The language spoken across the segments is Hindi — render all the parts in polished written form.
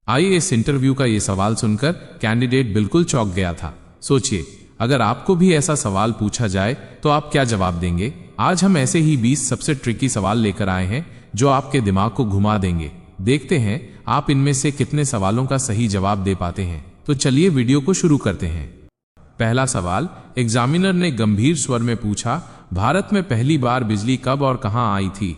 आइए इस इंटरव्यू का ये सवाल सुनकर कैंडिडेट बिल्कुल चौंक गया था। सोचिए, अगर आपको भी ऐसा सवाल पूछा जाए तो आप क्या जवाब देंगे। आज हम ऐसे ही 20 सबसे ट्रिकी सवाल लेकर आए हैं जो आपके दिमाग को घुमा देंगे। देखते हैं आप इनमें से कितने सवालों का सही जवाब दे पाते हैं। तो चलिए वीडियो को शुरू करते हैं। पहला सवाल, एग्जामिनर ने गंभीर स्वर में पूछा, भारत में पहली बार बिजली कब और कहां आई थी।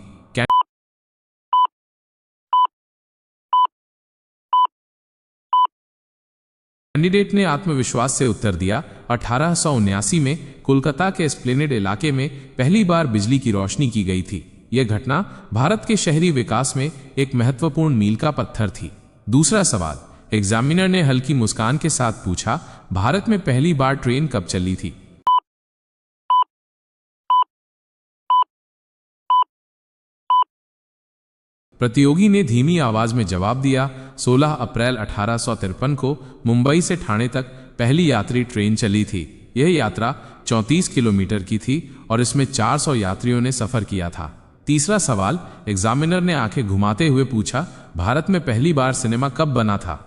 कैंडिडेट ने आत्मविश्वास से उत्तर दिया, 1879 में कोलकाता के एस्प्लेनेड इलाके में पहली बार बिजली की रोशनी की गई थी। यह घटना भारत के शहरी विकास में एक महत्वपूर्ण मील का पत्थर थी। दूसरा सवाल, एग्जामिनर ने हल्की मुस्कान के साथ पूछा, भारत में पहली बार ट्रेन कब चली थी। प्रतियोगी ने धीमी आवाज में जवाब दिया, 16 अप्रैल 1853 को मुंबई से ठाणे तक पहली यात्री ट्रेन चली थी। यह यात्रा 34 किलोमीटर की थी और इसमें 400 यात्रियों ने सफर किया था। तीसरा सवाल, एग्जामिनर ने आंखें घुमाते हुए पूछा, भारत में पहली बार सिनेमा कब बना था।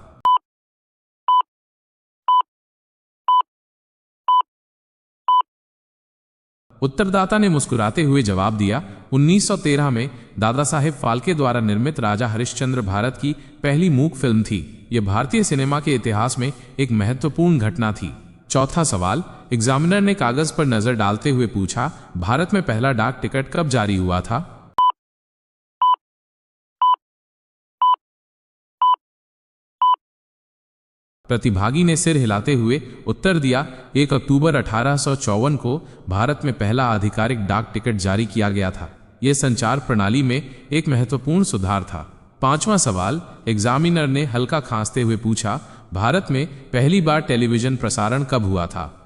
उत्तरदाता ने मुस्कुराते हुए जवाब दिया, 1913 में दादा साहेब फाल्के द्वारा निर्मित राजा हरिश्चंद्र भारत की पहली मूक फिल्म थी। यह भारतीय सिनेमा के इतिहास में एक महत्वपूर्ण घटना थी। चौथा सवाल, एग्जामिनर ने कागज पर नजर डालते हुए पूछा, भारत में पहला डाक टिकट कब जारी हुआ था। प्रतिभागी ने सिर हिलाते हुए उत्तर दिया, 1 अक्टूबर 1854 को भारत में पहला आधिकारिक डाक टिकट जारी किया गया था। यह संचार प्रणाली में एक महत्वपूर्ण सुधार था। पांचवा सवाल, एग्जामिनर ने हल्का खांसते हुए पूछा, भारत में पहली बार टेलीविजन प्रसारण कब हुआ था।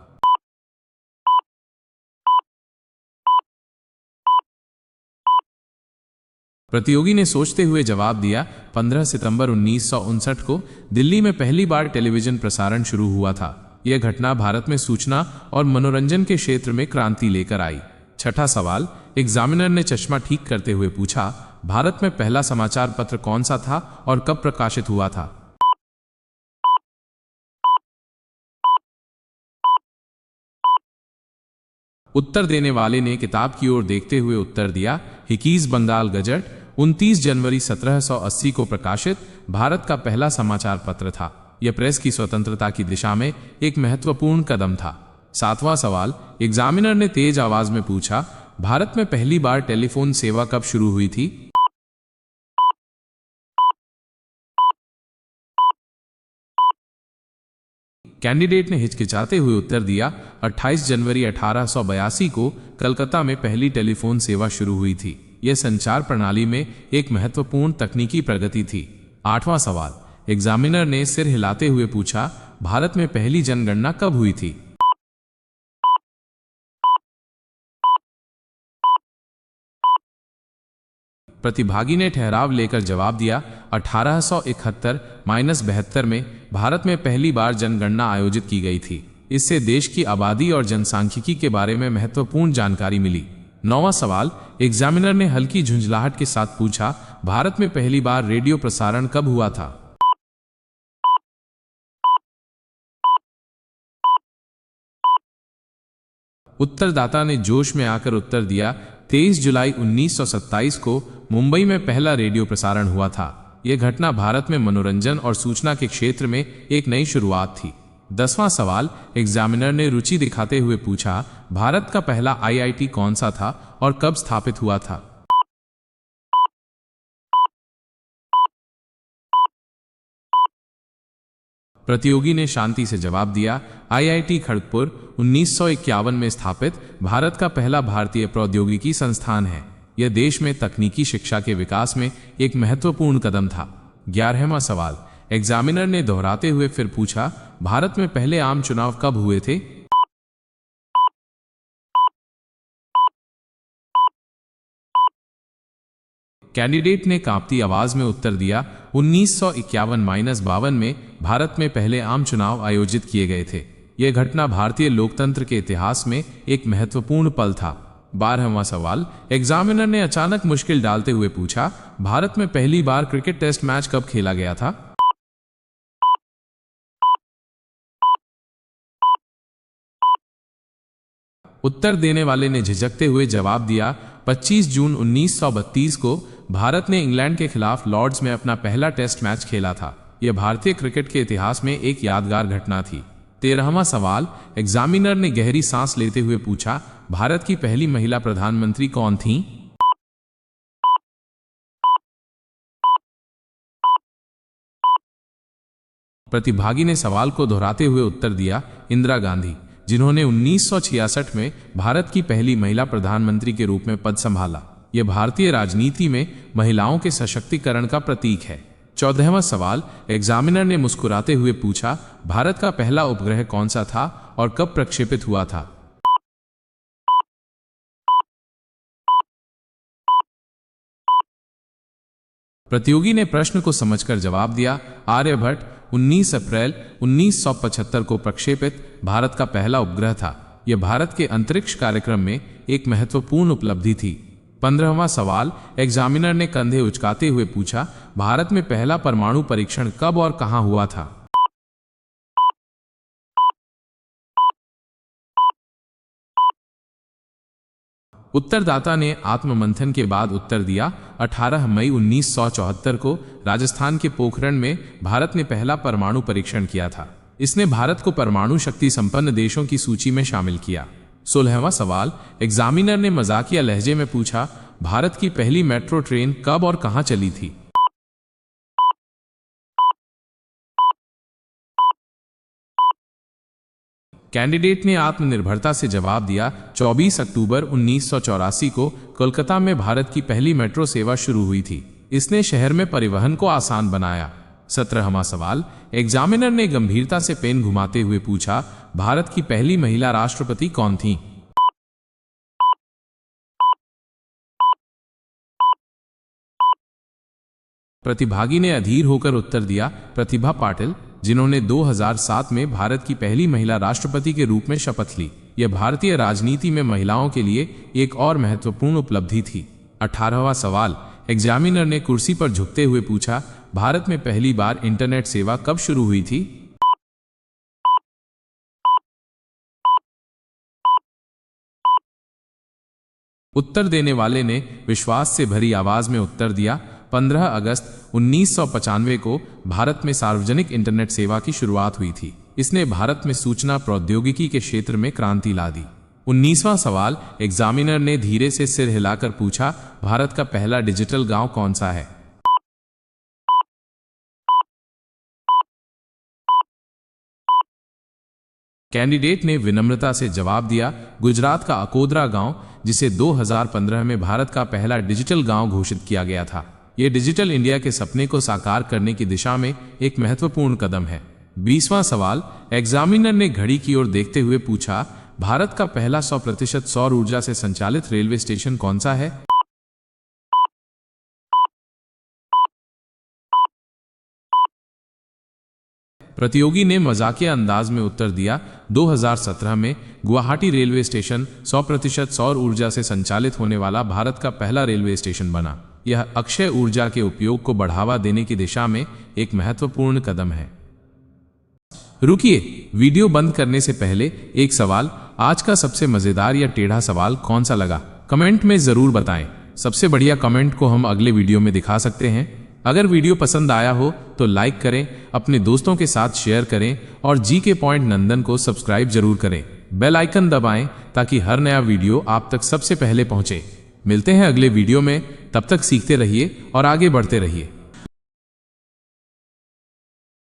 प्रतियोगी ने सोचते हुए जवाब दिया, 15 सितंबर 1959 को दिल्ली में पहली बार टेलीविजन प्रसारण शुरू हुआ था। यह घटना भारत में सूचना और मनोरंजन के क्षेत्र में क्रांति लेकर आई। छठा सवाल, एग्जामिनर ने चश्मा ठीक करते हुए पूछा, भारत में पहला समाचार पत्र कौन सा था और कब प्रकाशित हुआ था। उत्तर देने वाले ने किताब की ओर देखते हुए उत्तर दिया, हिकीज बंगाल गजट, 29 जनवरी 1780 को प्रकाशित भारत का पहला समाचार पत्र था। यह प्रेस की स्वतंत्रता की दिशा में एक महत्वपूर्ण कदम था। सातवां सवाल, एग्जामिनर ने तेज आवाज में पूछा, भारत में पहली बार टेलीफोन सेवा कब शुरू हुई थी। कैंडिडेट ने हिचकिचाते हुए उत्तर दिया, 28 जनवरी 1882 को कलकत्ता में पहली टेलीफोन सेवा शुरू हुई थी। यह संचार प्रणाली में एक महत्वपूर्ण तकनीकी प्रगति थी। आठवां सवाल, एग्जामिनर ने सिर हिलाते हुए पूछा, भारत में पहली जनगणना कब हुई थी। प्रतिभागी ने ठहराव लेकर जवाब दिया, 1871-72 में भारत में पहली बार जनगणना आयोजित की गई थी। इससे देश की आबादी और जनसांख्यिकी के बारे में महत्वपूर्ण जानकारी मिली। नौवां सवाल, एग्जामिनर ने हल्की झुंझलाहट के साथ पूछा, भारत में पहली बार रेडियो प्रसारण कब हुआ था। उत्तरदाता ने जोश में आकर उत्तर दिया, 23 जुलाई 1927 को मुंबई में पहला रेडियो प्रसारण हुआ था। यह घटना भारत में मनोरंजन और सूचना के क्षेत्र में एक नई शुरुआत थी। 10वां सवाल, एग्जामिनर ने रुचि दिखाते हुए पूछा, भारत का पहला IIT कौन सा था और कब स्थापित हुआ था। प्रतियोगी ने शांति से जवाब दिया, IIT खड़गपुर 1951 में स्थापित भारत का पहला भारतीय प्रौद्योगिकी संस्थान है। यह देश में तकनीकी शिक्षा के विकास में एक महत्वपूर्ण कदम था। 11वां सवाल, एग्जामिनर ने दोहराते हुए फिर पूछा, भारत में पहले आम चुनाव कब हुए थे। कैंडिडेट ने कांपती आवाज में उत्तर दिया, 1951-52 में भारत में पहले आम चुनाव आयोजित किए गए थे। यह घटना भारतीय लोकतंत्र के इतिहास में एक महत्वपूर्ण पल था। 12वां सवाल, एग्जामिनर ने अचानक मुश्किल डालते हुए पूछा, भारत में पहली बार क्रिकेट टेस्ट मैच कब खेला गया था। उत्तर देने वाले ने झिझकते हुए जवाब दिया, 25 जून 1932 को भारत ने इंग्लैंड के खिलाफ लॉर्ड्स में अपना पहला टेस्ट मैच खेला था। यह भारतीय क्रिकेट के इतिहास में एक यादगार घटना थी। 13वां सवाल, एग्जामिनर ने गहरी सांस लेते हुए पूछा, भारत की पहली महिला प्रधानमंत्री कौन थीं? प्रतिभागी ने सवाल को दोहराते हुए उत्तर दिया, इंदिरा गांधी, जिन्होंने 1966 में भारत की पहली महिला प्रधानमंत्री के रूप में पद संभाला। यह भारतीय राजनीति में महिलाओं के सशक्तिकरण का प्रतीक है। 14वां सवाल, एग्जामिनर ने मुस्कुराते हुए पूछा, भारत का पहला उपग्रह कौन सा था और कब प्रक्षेपित हुआ था? प्रतियोगी ने प्रश्न को समझकर जवाब दिया, आर्यभट्ट 19 अप्रैल 1975 को प्रक्षेपित भारत का पहला उपग्रह था। यह भारत के अंतरिक्ष कार्यक्रम में एक महत्वपूर्ण उपलब्धि थी। 15वां सवाल, एग्जामिनर ने कंधे उचकाते हुए पूछा, भारत में पहला परमाणु परीक्षण कब और कहां हुआ था? उत्तरदाता ने आत्ममंथन के बाद उत्तर दिया, 18 मई 1974 को राजस्थान के पोखरण में भारत ने पहला परमाणु परीक्षण किया था। इसने भारत को परमाणु शक्ति संपन्न देशों की सूची में शामिल किया। 16वां सवाल, एग्जामिनर ने मजाकिया लहजे में पूछा, भारत की पहली मेट्रो ट्रेन कब और कहां चली थी? कैंडिडेट ने आत्मनिर्भरता से जवाब दिया, 24 अक्टूबर 1984 को कोलकाता में भारत की पहली मेट्रो सेवा शुरू हुई थी। इसने शहर में परिवहन को आसान बनाया। 17वां सवाल, एग्जामिनर ने गंभीरता से पेन घुमाते हुए पूछा, भारत की पहली महिला राष्ट्रपति कौन थी? प्रतिभागी ने अधीर होकर उत्तर दिया, प्रतिभा पाटिल, जिन्होंने 2007 में भारत की पहली महिला राष्ट्रपति के रूप में शपथ ली। यह भारतीय राजनीति में महिलाओं के लिए एक और महत्वपूर्ण उपलब्धि थी। 18वां सवाल, एग्जामिनर ने कुर्सी पर झुकते हुए पूछा, भारत में पहली बार इंटरनेट सेवा कब शुरू हुई थी? उत्तर देने वाले ने विश्वास से भरी आवाज में उत्तर दिया, 15 अगस्त 1995 को भारत में सार्वजनिक इंटरनेट सेवा की शुरुआत हुई थी। इसने भारत में सूचना प्रौद्योगिकी के क्षेत्र में क्रांति ला दी। 19वां सवाल, एग्जामिनर ने धीरे से सिर हिलाकर पूछा, भारत का पहला डिजिटल गांव कौन सा है? कैंडिडेट ने विनम्रता से जवाब दिया, गुजरात का अकोदरा गांव, जिसे 2015 में भारत का पहला डिजिटल गांव घोषित किया गया था। यह डिजिटल इंडिया के सपने को साकार करने की दिशा में एक महत्वपूर्ण कदम है। 20वां सवाल, एग्जामिनर ने घड़ी की ओर देखते हुए पूछा, भारत का पहला 100% सौर ऊर्जा से संचालित रेलवे स्टेशन कौन सा है? प्रतियोगी ने मजाकिया अंदाज में उत्तर दिया, 2017 में गुवाहाटी रेलवे स्टेशन 100% सौर ऊर्जा से संचालित होने वाला भारत का पहला रेलवे स्टेशन बना। यह अक्षय ऊर्जा के उपयोग को बढ़ावा देने की दिशा में एक महत्वपूर्ण कदम है। रुकिए, वीडियो बंद करने से पहले एक सवाल, आज का सबसे मजेदार या टेढ़ा सवाल कौन सा लगा? कमेंट में जरूर बताएं। सबसे बढ़िया कमेंट को हम अगले वीडियो में दिखा सकते हैं। अगर वीडियो पसंद आया हो तो लाइक करें, अपने दोस्तों के साथ शेयर करें और जीके पॉइंट नंदन को सब्सक्राइब जरूर करें। बेल आइकन दबाएं ताकि हर नया वीडियो आप तक सबसे पहले पहुंचे। मिलते हैं अगले वीडियो में, तब तक सीखते रहिए और आगे बढ़ते रहिए।